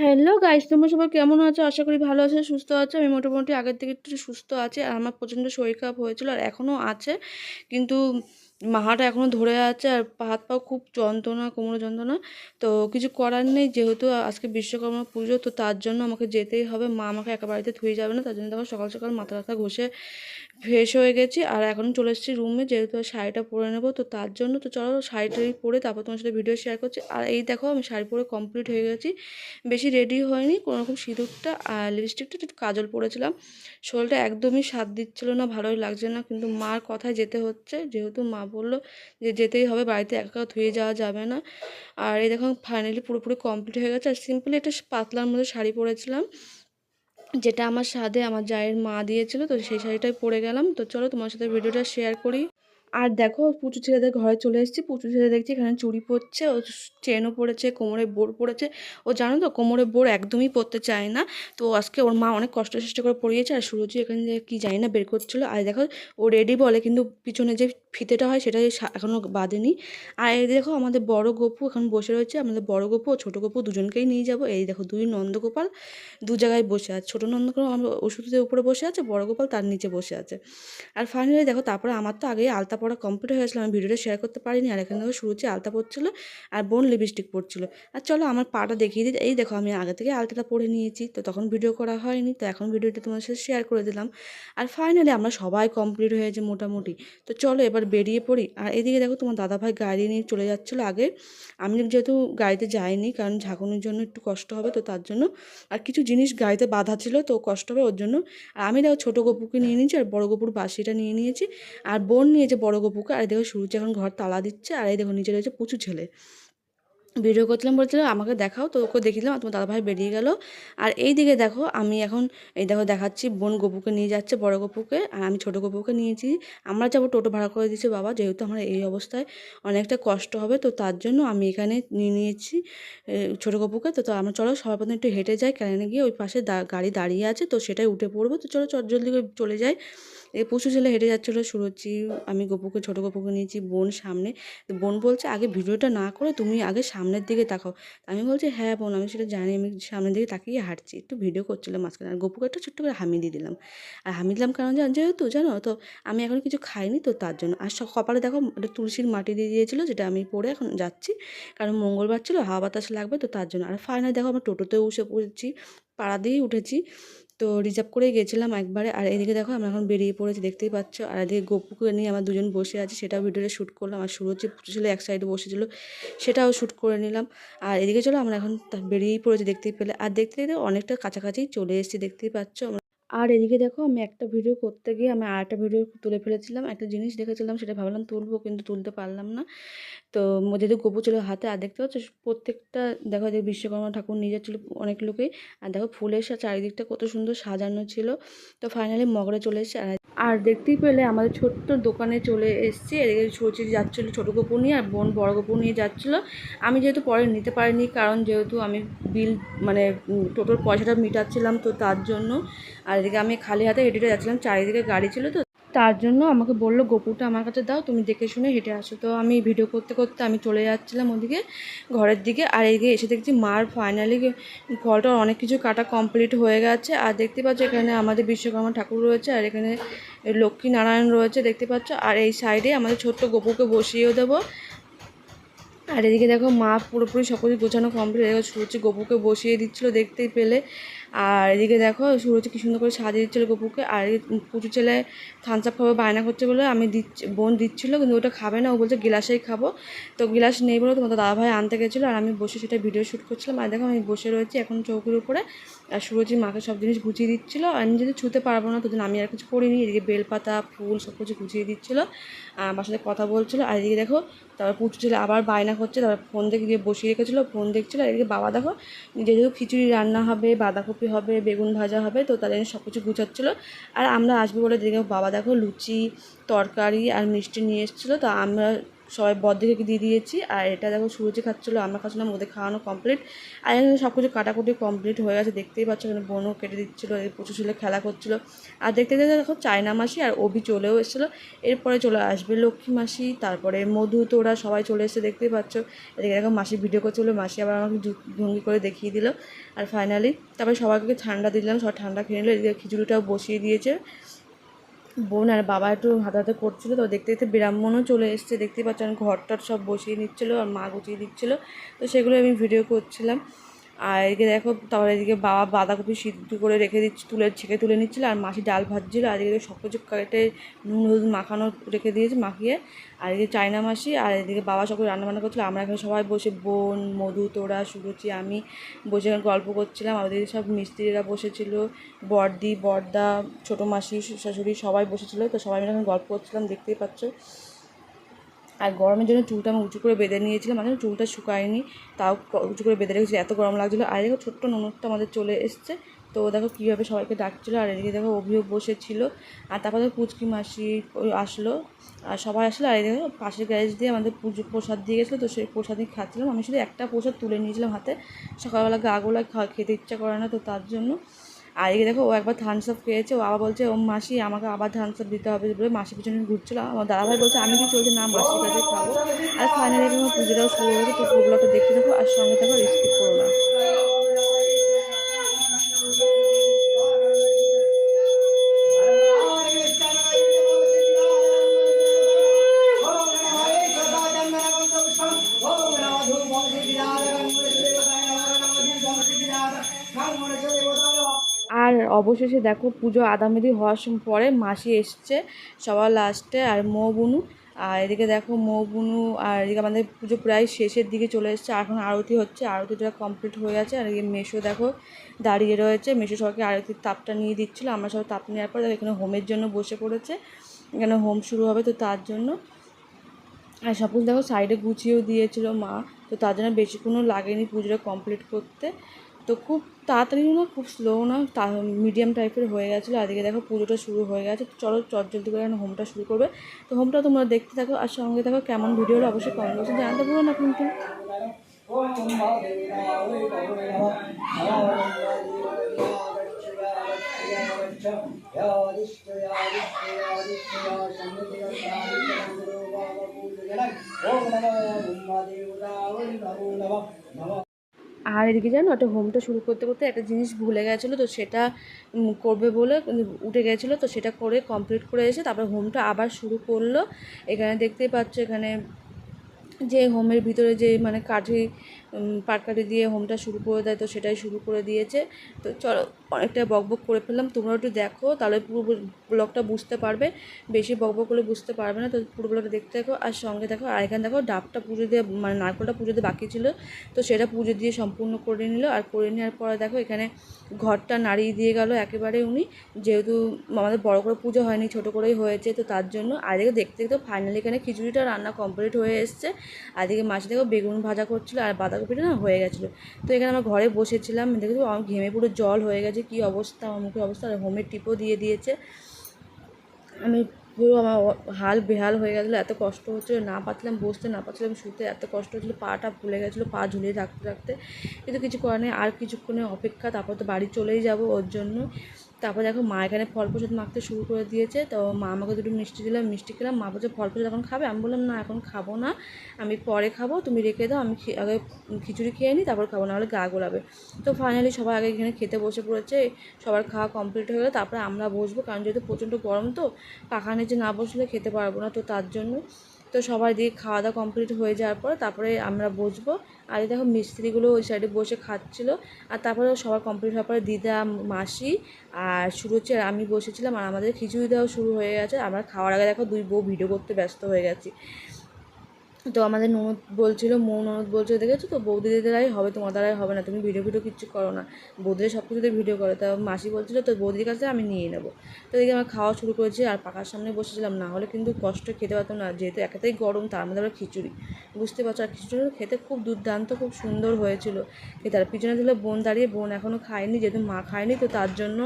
Hello guys, তোমরা সবাই কেমন আছো? আশা করি ভালো আছো, সুস্থ আছো। আমি মোটামুটি আগের থেকে একটু সুস্থ আছি। আর আমার প্রচণ্ড শরীর খারাপ হয়েছিল আর এখনও আছে, কিন্তু মাথাটা এখনও ধরে আছে। আর হাত পাও খুব যন্ত্রণা, কোমরে যন্ত্রণা। তো কিছু করার নেই, যেহেতু আজকে বিশ্বকর্মা পুজো, তো তার জন্য আমাকে যেতেই হবে। মা আমাকে একা বাড়িতে থুয়ে যাবে না, তার জন্য তখন সকাল সকাল মাথা ব্যথা ঘষে ফ্রেশ হয়ে গেছি। আর এখন চলে এসেছি রুমে, যেহেতু শাড়িটা পরে নেবো, তো তার জন্য। তো চলো শাড়িটাই পরে তারপর তোমার সাথে ভিডিও শেয়ার করছি। আর এই দেখো, আমি শাড়ি পরে কমপ্লিট হয়ে গেছি। বেশি রেডি হয়নি, কোনোরকম সিঁদুরটা আর লিপস্টিকটা একটু কাজল পরেছিলাম। শরীরটা একদমই সাথ দিচ্ছিল না, ভালোই লাগছে না, কিন্তু মার কথায় যেতে হচ্ছে, যেহেতু মা বললো যে যেতেই হবে, বাড়িতে একা একা ধুয়ে যাওয়া যাবে না। আর এই দেখো ফাইনালি পুরোপুরি কমপ্লিট হয়ে গেছে। আর সিম্পলি একটা পাতলার মধ্যে শাড়ি পরেছিলাম, যেটা আমার সাথে আমার জায়ের মা দিয়েছিল, তো সেই শাড়িটাই পরে গেলাম। তো চলো তোমার সাথে ভিডিওটা শেয়ার করি। আর দেখো, পুচু ছেলেদের ঘরে চলে এসেছি। পুচু ছেলে দেখছি এখানে চুড়ি পরছে, ও চেনও পরেছে, কোমরে বোর পরেছে। ও জানো তো, কোমরে বোর একদমই পরতে চায় না। তো আজকে ওর মা অনেক কষ্ট চেষ্টা করে পরিয়েছে। আর সুরজি এখানে যে কি জানি না বের করছিলো। আর দেখো, ও রেডি বলে, কিন্তু পিছনে যে ফিতেটা হয় সেটা এখনও বাঁধেনি। আর এই দেখো, আমাদের বড় গপু এখন বসে রয়েছে। আমাদের বড় গপু ও ছোটো গপু দুজনকেই নিয়ে যাব। এই দেখো, দুই নন্দগোপাল দু জায়গায় বসে আছে। ছোটো নন্দগোপাল আমার ওষুধের উপরে বসে আছে, বড় গোপাল তার নিচে বসে আছে। আর ফাইনালি দেখো, তারপরে আমার তো আগেই আলতা পড়া কমপ্লিট হয়ে গেছিলো, আমি ভিডিওটা শেয়ার করতে পারিনি। আর এখানে দেখো সুরুচি আলতা পড়ছিলো আর বোন লিপস্টিক পড়ছিল। আর চলো আমার পাটা দেখিয়ে দিই। এই দেখো, আমি আগে থেকে আলতাটা পরে নিয়েছি, তো তখন ভিডিও করা হয়নি, তো এখন ভিডিওটা তোমার সাথে শেয়ার করে দিলাম। আর ফাইনালি আমরা সবাই কমপ্লিট হয়েছে মোটামুটি। তো চলো এবার বেরিয়ে পড়ি। আর এদিকে দেখো, তোমার দাদাভাই গাড়ি নিয়ে চলে যাচ্ছিলো আগে। আমি যেহেতু গাড়িতে যাইনি, কারণ ঝাঁকুনির জন্য একটু কষ্ট হবে, তো তার জন্য। আর কিছু জিনিস গাড়িতে বাঁধা ছিল, তো কষ্ট হবে ওর জন্য। আর আমি দেখো ছোটো গপুকে নিয়ে নিয়েছি, আর বড় গপুর বাসিটা নিয়ে নিয়েছি। আর বোন নিয়েছে বড় গপুকে। আর দেখো সুরুচি এখন ঘর তালা দিচ্ছে। আর এই দেখো নিচে রয়েছে পুচু ছেলে। ভিডিও করছিলাম, বলছিলাম আমাকে দেখাও, তো ওকে দেখিলাম। আর তোমার দাদাভাই বেরিয়ে গেল। আর এই দিকে দেখো, আমি এখন এই দেখো দেখাচ্ছি, বোন গপুকে নিয়ে যাচ্ছে, বড় গপুকে, আর আমি ছোটো গপুকে নিয়েছি। আমরা যাবো, টোটো ভাড়া করে দিয়েছে বাবা, যেহেতু আমার এই অবস্থায় অনেকটা কষ্ট হবে, তো তার জন্য আমি এখানে নিয়ে নিয়েছি ছোটো গপুকে। তো আমরা চলো সবার প্রথমে একটু হেঁটে যাই, কেন গিয়ে ওই পাশে গাড়ি দাঁড়িয়ে আছে, তো সেটাই উঠে পড়বো। তো চলো জলদি করে চলে যাই। এই পশু ছেলে হেঁটে যাচ্ছিলো, সুরজি, আমি গপুকে, ছোটো গপুকে নিয়েছি, বোন সামনে। তো বোন বলছে আগে ভিডিওটা না করে তুমি আগে সামনের দিকে তাকাও। আমি বলছি হ্যাঁ বোন, আমি সেটা জানি, আমি সামনের দিকে তাকিয়ে হাঁটছি, একটু ভিডিও করছিলাম মাঝখানে। আর গপুকে একটা ছোট্ট করে হামি দিয়ে দিলাম। আর হামি দিলাম কারণ যেহেতু জানো তো, আমি এখন কিছু খাইনি, তো তার জন্য। আর কপালে দেখো একটা তুলসীর মাটি দিয়ে দিয়েছিলো, যেটা আমি পরে এখন যাচ্ছি, কারণ মঙ্গলবার ছিল, হাওয়া বাতাস লাগবে, তো তার জন্য। আর ফাইনালি দেখো, আমরা টোটোতেও উঠে পড়েছি, পাড়া দিয়েই উঠেছি। তো রিজার্ভ করেই গেছিলাম একবারে। আর এদিকে দেখো, আমরা এখন বেরিয়ে পড়েছি, দেখতেই পাচ্ছ। আর এদিকে গপুকে নিয়ে আমার দুজন বসে আছি, সেটাও ভিডিওটা শ্যুট করলাম। আর সুরজি ছিল এক সাইডে বসেছিল, সেটাও শ্যুট করে নিলাম। আর এদিকে চলো, আমরা এখন বেরিয়েই পড়েছি, দেখতেই পেলে। আর দেখতে দেখতে অনেকটা কাছাকাছি চলে এসেছি, দেখতেই পাচ্ছ। আর এদিকে দেখো, আমি একটা ভিডিও করতে গিয়ে আমি আরেকটা ভিডিও তুলে ফেলেছিলাম। একটা জিনিস দেখেছিলাম, সেটা ভাবলাম তুলবো, কিন্তু তুলতে পারলাম না। তো যেহেতু গোপু ছিল হাতে। আর দেখতে পাচ্ছ প্রত্যেকটা, দেখো যে বিশ্বকর্মা ঠাকুর নিয়ে যাচ্ছিলো অনেক লোকেই। আর দেখো ফুলের চারিদিকটা কত সুন্দর সাজানো ছিল। তো ফাইনালি মগরে চলে এসেছে। আর দেখতেই পেলে আমাদের ছোট্ট দোকানে চলে এসেছি। এদিকে ছোচি যাচ্ছিলো ছোটো গোপু নিয়ে, আর বোন বড় গোপু নিয়ে যাচ্ছিলো। আমি যেহেতু পরে নিতে পারিনি, কারণ যেহেতু আমি বিল মানে টোটোর পয়সাটা মিটাচ্ছিলাম, তো তার জন্য। আর এদিকে আমি খালি হাতে হেঁটে যাচ্ছিলাম, চারিদিকে গাড়ি ছিল, তো তার জন্য আমাকে বললো গপুটা আমার কাছে দাও, তুমি দেখে শুনে হেঁটে আসো। তো আমি ভিডিও করতে করতে আমি চলে যাচ্ছিলাম ওদিকে ঘরের দিকে। আর এইদিকে এসে দেখছি মার ফাইনালি ফলটা অনেক কিছু কাটা কমপ্লিট হয়ে গেছে। আর দেখতে পাচ্ছ এখানে আমাদের বিশ্বকর্মা ঠাকুর রয়েছে, আর এখানে লক্ষ্মী নারায়ণ রয়েছে, দেখতে পাচ্ছ। আর এই সাইডে আমাদের ছোট্ট গপুকে বসিয়েও দেবো। আর এদিকে দেখো, মা পুরোপুরি সব কিছু গোছানো কমপ্লিট। দেখো সুরুচি গপুকে বসিয়ে দিচ্ছিলো, দেখতেই পেলে। আর এদিকে দেখো, সুরুচি কি সুন্দর করে সাজিয়ে দিচ্ছিলো গপুকে। আর পুচু ছেলে থামস আপ খাবে বায়না করছে বলে আমি বোন দিচ্ছিলো, কিন্তু ওটা খাবে না, ও বলছে গিলাসেই খাবো। তো গিলাস নেই বলে তোমাদের দাদাভাই আনতে গেছিলো, আর আমি বসে সেটা ভিডিও শ্যুট করছিলাম। আর দেখো, আমি বসে রয়েছি এখন চৌকির উপরে। আর সুরজি মাকে সব জিনিস গুছিয়ে দিচ্ছিলো। আমি যদি ছুতে পারবো না, তো আমি আর কিছু করিনি। এদিকে বেলপাতা, ফুল সব কিছু গুছিয়ে দিচ্ছিলো, আমার সাথে কথা বলছিলো। আর এদিকে দেখো, তারপর পুচু ছেলে আবার বায়না করছে, তারপর ফোন দেখে গিয়ে বসিয়ে রেখেছিলো, ফোন দেখছিলো। আর এদিকে বাবা দেখো, যেহেতু খিচুড়ি রান্না হবে, বাঁধাকপি হবে, বেগুন ভাজা হবে, তো তাদের সব কিছু গুছাচ্ছিলো। আর আমরা আসবো বলে দেখো, বাবা দেখো লুচি, তরকারি আর মিষ্টি নিয়ে এসেছিলো। তো আমরা সবাই বড়দিকে দিয়ে দিয়েছি। আর এটা দেখো সুরজি খাচ্ছিলো, আমরা খাচ্ছিলাম, ওদের খাওয়ানো কমপ্লিট। আর এখানে সব কিছু কাটাকুটি কমপ্লিট হয়ে গেছে, দেখতেই পাচ্ছ। এখানে বোনও কেটে দিচ্ছিলো, এই প্রচুর ছেলে খেলা করছিলো। আর দেখতে দেখতে দেখো চায়না মাসি আর অভি চলেও এসেছিলো। এরপরে চলে আসবে লক্ষ্মী মাসি, তারপরে মধু, তোরা সবাই চলে এসে দেখতেই পাচ্ছ। এদিকে দেখো মাসি ভিডিও করছিলো, মাসি আবার আমাকে ভঙ্গি করে দেখিয়ে দিল। আর ফাইনালি তারপরে সবাইকে ঠান্ডা দিলাম, সবাই ঠান্ডা খেয়ে নিল। এদিকে খিচুড়িটাও বসিয়ে দিয়েছে বোন, আর বাবা একটু হাতে হাতে করছিলো। তো দেখতে দেখতে ব্রাহ্মণও চলে এসছে, দেখতেই পাচ্ছেন। ঘরটার সব বসিয়ে নিচ্ছিলো আর মা গুছিয়ে দিচ্ছিলো, তো সেগুলো আমি ভিডিও করছিলাম। আর এদিকে দেখো তারপরে এদিকে বাবা বাঁধাকপি সিদ্ধ করে রেখে দিচ্ছি, ছেঁকে তুলে নিচ্ছিলো। আর মাসি ডাল ভাজছিলো, আর এদিকে সব কিছু কেটে নুন হলুদ মাখানো রেখে দিয়েছে মাখিয়ে। আর এদিকে চায়না মাসি আর এদিকে বাবা সব রান্নাবান্না করছিলো। আমরা এখানে সবাই বসে বোন, মধু, তোরা, সুরুচি, আমি বসে এখানে গল্প করছিলাম। আর ওদিকে সব মিস্ত্রিরা বসেছিলো, বড়দি, বড়দা, ছোটো মাসি, শাশুড়ি সবাই বসেছিলো। তো সবাই মিলে এখন গল্প করছিলাম, দেখতেই পাচ্ছ। আর গরমের জন্য চুলটা আমি উঁচু করে বেঁধে নিয়েছিলাম, মানে চুলটা শুকায়নি, তাও উঁচু করে বেঁধে রেখেছি, এত গরম লাগছিলো। আর দেখো ছোট্ট ননদটা আমাদের চলে এসছে, তো দেখো কীভাবে সবাইকে ডাকছিলো। আর এদিকে দেখো অভিও বসেছিল। আর তারপরে পুচকি মাসি আসলো, আর সবাই আসলো। আর এই দেখো পাশের গ্যারেজ দিয়ে আমাদের পুজো প্রসাদ দিয়ে গেছিলো, তো সেই প্রসাদই খাচ্ছিলাম। আমি শুধু একটা প্রসাদ তুলে নিয়েছিলাম হাতে, সকালবেলা গাগুলা খেতে ইচ্ছা করে না, তো তার জন্য। আর এদিকে দেখো ও একবার থামস আপ খেয়েছে, ও আবার বলছে ও মাসি আমাকে আবার থামস আপ দিতে হবে বলে মাসির পিছনে ঘুরছিল। আমার দাদাভাই বলছে আমি কি চলছে না, মাসির কাছে খাবো। আর ফাইনালি আমার পুজোটাও শুরু হয়ে গেছে। তো পুজোটা দেখতে থাকো আর সঙ্গে থাকো, স্কিপ করো না। আর অবশেষে দেখো পুজো আদামেদি হওয়ার পরে মাসি এসছে সবার লাস্টে, আর মৌ বুনু। আর এদিকে দেখো মৌ বুনু, আর এদিকে আমাদের পুজো প্রায় শেষের দিকে চলে এসছে। এখন আরতি হচ্ছে, আরতিটা কমপ্লিট হয়ে গেছে। আর এদিকে মেশো দেখো দাঁড়িয়ে রয়েছে, মেশো সবাইকে আরতির তাপটা নিয়ে দিচ্ছিলো। আমরা সবাই তাপ নেওয়ার পর দেখো এখানে হোমের জন্য বসে পড়েছে, এখানে হোম শুরু হবে, তো তার জন্য। আর সব কিছু দেখো সাইডে গুছিয়েও দিয়েছিল মা, তো তার জন্য বেশিক্ষণও লাগেনি পুজোটা কমপ্লিট করতে। তো খুব তাড়াতাড়ি না, খুব স্লো না, মিডিয়াম টাইপের হয়ে গেছিলো। আর এদিকে দেখো পুজোটা শুরু হয়ে গেছে, তো চলো জলদি করে এখন হোমটা শুরু করবে। তো হোমটা তোমরা দেখতে থাকো আর সঙ্গে থাকো। কেমন ভিডিও হলো অবশ্যই কমেন্ট বক্সে জানাতে ভুলো না কিন্তু। আর এদিকে জানো একটা হোমটা শুরু করতে করতে একটা জিনিস ভুলে গেছিলো, তো সেটা করবে বলে উঠে গেছিলো, তো সেটা করে কমপ্লিট করে এসে তারপর হোমটা আবার শুরু করলো। এখানে দেখতেই পাচ্ছ, এখানে যে হোমের ভিতরে যে মানে কাঠি পাটকাঠি দিয়ে হোমটা শুরু করে দেয়, তো সেটাই শুরু করে দিয়েছে। তো চলো অনেকটা বকবক করে ফেললাম, তোমরা একটু দেখো তাহলে পুরো ব্লগটা বুঝতে পারবে, বেশি বকবক করলে বুঝতে পারবে না। তো পুরো ব্লগটা দেখতে দেখো আর সঙ্গে দেখো। আর এখানে দেখো ডাবটা পুজো দিয়ে, মানে নারকেলটা পুজো দিয়ে বাকি ছিল, তো সেটা পুজো দিয়ে সম্পূর্ণ করে নিল। আর করে নেওয়ার পরে দেখো এখানে ঘরটা নাড়িয়ে দিয়ে গেল একেবারে উনি, যেহেতু আমাদের বড় করে পুজো হয়নি, ছোটো করেই হয়েছে, তো তার জন্য। আর এদিকে দেখতে দেখতে ফাইনালি এখানে খিচুড়িটা রান্না কমপ্লিট হয়ে এসছে। আর এদিকে মাসি দেখো বেগুন ভাজা করছিলো আর বাঁধাকপিটা না হয়ে গেছিলো। তো এখানে আমরা ঘরে বসেছিলাম, দেখো আমার ঘেমে পুরো জল হয়ে গেছে, কী অবস্থা আমার মুখের অবস্থা। আর হোমের টিপও দিয়ে দিয়েছে, আমি পুরো আমার হাল বেহাল হয়ে গেছিলো, এত কষ্ট হচ্ছিলো, না পারছিলাম বসতে, না পারছিলাম শুতে, এত কষ্ট হচ্ছিলো, পাটা ফুলে গেছিলো, পা ঝুলিয়ে রাখতে রাখতে। কিন্তু কিছু করার নেই, আর কিছুক্ষণের অপেক্ষা, তারপর তো বাড়ি চলেই যাবো ওর জন্য। তারপর দেখো মা এখানে ফল প্রসাদ মাখতে শুরু করে দিয়েছে, তো মা আমাকে দুটো মিষ্টি দিলাম, মিষ্টি খেলাম। মা বলছে ফল প্রসাদ এখন খাবে, আমি বললাম না এখন খাবো না, আমি পরে খাবো, তুমি রেখে দাও, আমি আগে খিচুড়ি খেয়ে নিই, তারপর খাবো, নাহলে গা গোলাবে। তো ফাইনালি সবাই আগে এখানে খেতে বসে পড়েছে, সবার খাওয়া কমপ্লিট হয়ে গেলে তারপরে আমরা বসবো, কারণ যেহেতু প্রচণ্ড গরম, তো পাখা নিচে না বসলে খেতে পারবো না, তো তার জন্য। তো সবাই দিয়ে খাওয়া দাওয়া কমপ্লিট হয়ে যাওয়ার পর তারপরে আমরা বসবো। আর দেখো মিস্ত্রিগুলো ওই সাইডে বসে খাচ্ছিলো। আর তারপরে সবার কমপ্লিট হওয়ার পরে দিদা, মাসি আর সুরুচি আর আমি বসেছিলাম। আর আমাদের খিচুড়ি দেওয়া শুরু হয়ে গেছে, আমরা খাওয়ার আগে দেখো দুই বউ ভিডিও করতে ব্যস্ত হয়ে গেছি। তো আমাদের ননদ বলছিল, মৌ ননদ বলছিল দেখেছো তো বৌদিদের দ্বারাই হবে, তোমার দ্বারাই হবে না, তুমি ভিডিও কিচ্ছু করো না, বৌদিরা সব কিছুতে ভিডিও করে। তা মাসি বলছিল তো বৌদির কাছে আমি নিয়ে নেবো। তো এদিকে আমরা খাওয়া শুরু করেছি, আর পাখার সামনে বসেছিলাম, না হলে কিন্তু কষ্ট খেতে পারতাম না, যেহেতু একাতেই গরম, তার মধ্যে আবার খিচুড়ি, বুঝতে পারছো। আর খিচুড়িটা খেতে খুব দুর্দান্ত, খুব সুন্দর হয়েছিল খেতে। আর পিছনে ছিল বোন দাঁড়িয়ে, বোন এখনও খায়নি, যেহেতু মা খায়নি, তো তার জন্য।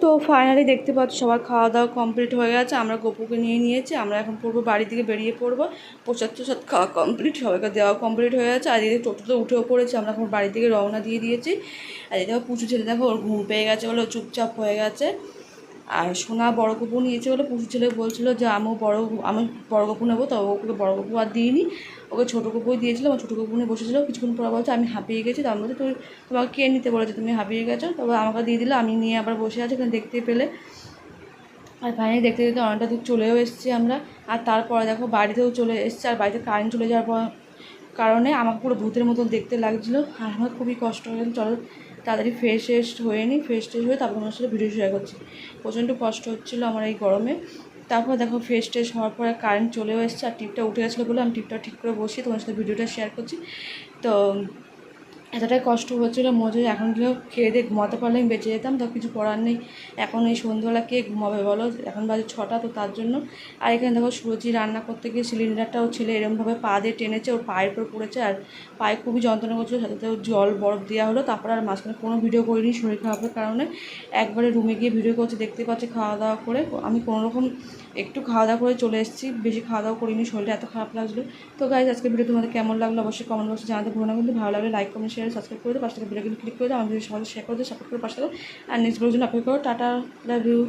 তো ফাইনালি দেখতে পাচ্ছ সবার খাওয়া দাওয়া কমপ্লিট হয়ে গেছে, আমরা গপুকে নিয়ে নিয়েছি, আমরা এখন পড়বো বাড়ি থেকে বেরিয়ে পড়বো। প্রসাদ টসাদ খাওয়া কমপ্লিট, সবাইকে দেওয়া কমপ্লিট হয়ে গেছে। আর এদিকে টোটোতে উঠেও পড়েছি, আমরা এখন বাড়ি থেকে রওনা দিয়ে দিয়েছি। আর এই দেখো পুচু ছেলে দেখো ওর ঘুম পেয়ে গেছে বলে চুপচাপ হয়ে গেছে। আর সোনা বড় গপু নিয়েছে বলে পুচু ছেলে বলছিলো যে আমি বড় গপু নেবো, তো ওকে বড় গপু আর দিইনি, ওকে ছোটো গপুই দিয়েছিলাম। ছোটো গপু নিয়ে বসেছিলো, কিছুক্ষণ পর বলছে আমি হাঁপিয়ে গেছি। তার মধ্যে তোমাকে কে নিতে বলেছে, তুমি হাঁপিয়ে গেছো, তবে আমাকে দিয়ে দিলে, আমি নিয়ে আবার বসে আছি এখানে দেখতে পেলে। আর ফাইনালি দেখতে দেখতে অনেকটা দূর চলেও এসেছি আমরা। আর তারপরে দেখো বাড়িতেও চলে এসেছি। আর বাড়িতে কারেন্ট চলে যাওয়ার কারণে আমাকে পুরো ভূতের মতো দেখতে লাগছিলো। আর আমার খুবই কষ্ট হয়ে গেল। চলো তাড়াতাড়ি ফ্রেশ হয়ে নিই, ফ্রেশ হয়ে তারপর আমার সাথে ভিডিও শেয়ার করছি। প্রচণ্ড কষ্ট হচ্ছিলো আমার এই গরমে। তারপর দেখো ফ্রেশ হওয়ার পরে কারেন্ট চলেও এসেছে, আর টিপটা উঠে গেছিলো বলে আমি টিপটা ঠিক করে বসিয়ে তোমার সাথে ভিডিওটা শেয়ার করছি। তো এতটাই কষ্ট হচ্ছিলো, মনে হচ্ছে এখন কেউ খেয়ে দিয়ে ঘুমাতে পারলে আমি বেঁচে যেতাম, তো কিছু করার নেই। এখন এই সন্ধ্যাবেলা কে ঘুমাবে বলো, এখন বাজে 6টা, তো তার জন্য। আর এখানে দেখো সুরজি রান্না করতে গিয়ে সিলিন্ডারটা ওর ছেলে এরমভাবে পা দিয়ে টেনেছে, ওর পায়ের উপর পড়েছে, আর পায়ে খুবই যন্ত্রণা করছিলো। সাথে সাথে জল বরফ দেওয়া হলো। তারপর আর মাঝখানে কোনো ভিডিও করিনি শরীর খারাপের কারণে, একবারে রুমে গিয়ে ভিডিও করছি। দেখতে পাচ্ছি খাওয়া দাওয়া করে আমি কোনোরকম একটু খাওয়া দাওয়া করে চলে এসেছি, বেশি খাওয়া দাওয়া করিনি, শরীরটা এত খারাপ লাগছিলো। তো গাইজ আজকে ভিডিও তোমাদের কেমন লাগলো অবশ্যই কমেন্ট বক্সে জানাতে ভুলো না, কিন্তু ভালো লাগলে লাইক কমেন্ট শেয়ার সাবস্ক্রাইব করে দাও, পাশে থেকে ভিডিওগুলো ক্লিক করে দাও, আমার ভিডিও সবাই শেয়ার করে দাও, সাপোর্ট করে পাশে দাও। আর নেক্সট ভিডিওর জন্য অপেক্ষা করো। Tata, love you.